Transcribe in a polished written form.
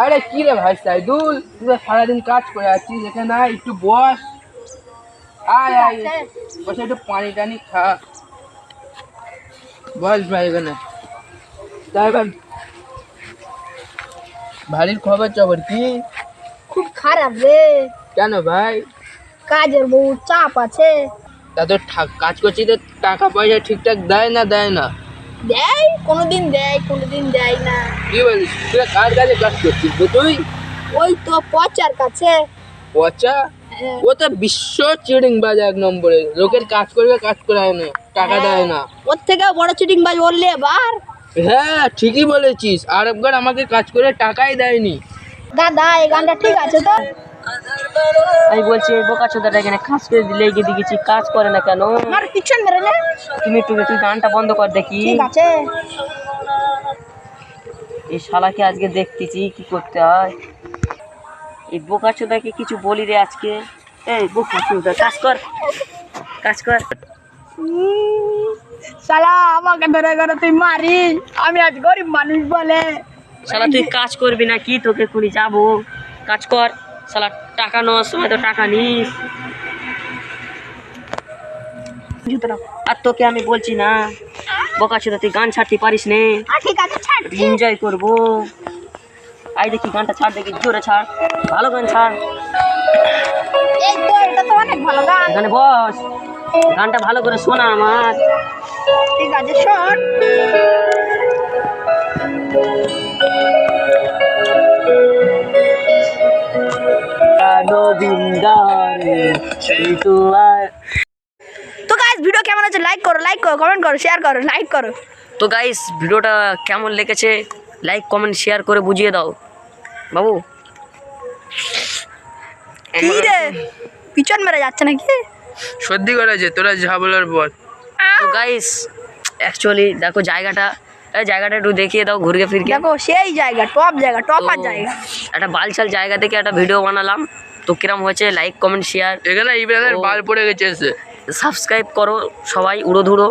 আরে কি রে ভাই সাইদুল, তুই তো সারাদিন কাজ করে আছিস, এখানে আয় একটু বস। আয় আয়, বসে একটু পানি টানি খা। বস ভাই এখানে। তাই ভাই বাড়ির খবর চবর কি? খুব খারাপ রে। কেন ভাই? কাজের বহু চাপ আছে। তা তো কাজ করছি তো টাকা পয়সা ঠিকঠাক দেয় না দেয়, কোনোদিন দেয় কোনোদিন দেয় না। কি বলিস? তুই কার কাছে কাজ করছিস তুই? ওই তো পচার কাছে। পচা? ও তো বিশ্ব চিড়িংবাজ এক নম্বরে, লোকের কাজ করবে কাজ করায় না, টাকা দেয় না। ওর থেকে বড় চিটিংবাজ বললে এবার। হ্যাঁ ঠিকই বলেছিস, আরেকবার আমাকে কাজ করে টাকাই দেয়নি। দাদা এই গানটা ঠিক আছে তো? আমি বলছি এই বোকা চোদাটা এখানে কাজ করে দিলে গিয়ে দেখেছি কাজ করে না কেন? আমার পিছন মেরে নে। তুই গানটা বন্ধ কর দেখি। ঠিক আছে। এই শালাকে আজকে দেখতেছি কি করতে হয়। এই বোকা চোদাকে কিছু বলি রে আজকে। এই বোকা চোদা কাজ কর। শালা আমাকে ধরে ধরে তুই মারিস, আমি আজ গরিব মানুষ বলে। শালা তুই কাজ করবি না কি? তোকে খুনি যাবো, কাজ কর। শালা টাকা নেওয়ার সময় তো টাকা নিস। আর তোকে আমি বলছি না বোকা চোদা তুই গান ছাড়তে পারিস নে। ঠিক আছে ছাড়ছি। এনজয় করবো। আই দেখি গানটা ছাড়, দেখি জোরে ছাড়, ভালো গান ছাড়। এই তো এটা তো অনেক ভালো গান। এখানে বস, গানটা ভালো করে শোনা আমার। ঠিক আছে শোন। তো গাইস ভিডিও কেমন আছে লাইক করো কমেন্ট করো শেয়ার করো লাইক করো। তো গাইস ভিডিওটা কেমন লেগেছে লাইক কমেন্ট শেয়ার করে বুঝিয়ে দাও বাবু। কি রে পিছন মেরে যাচ্ছে নাকি? সত্যি করেছে, তোরা যা বলার বল। তো গাইস অ্যাকচুয়ালি দেখো জায়গাটা একটু দেখিয়ে দাও ঘুরে ফিরে। দেখো সেই জায়গা টপার জায়গা। একটা বালছাল জায়গা থেকে একটা ভিডিও বানালাম, তো কিরম হয়েছে লাইক কমেন্ট শেয়ার এখানে এই বেলার বাল পড়ে গেছে। সাবস্ক্রাইব করো সবাই উড়ো ধুড়ো।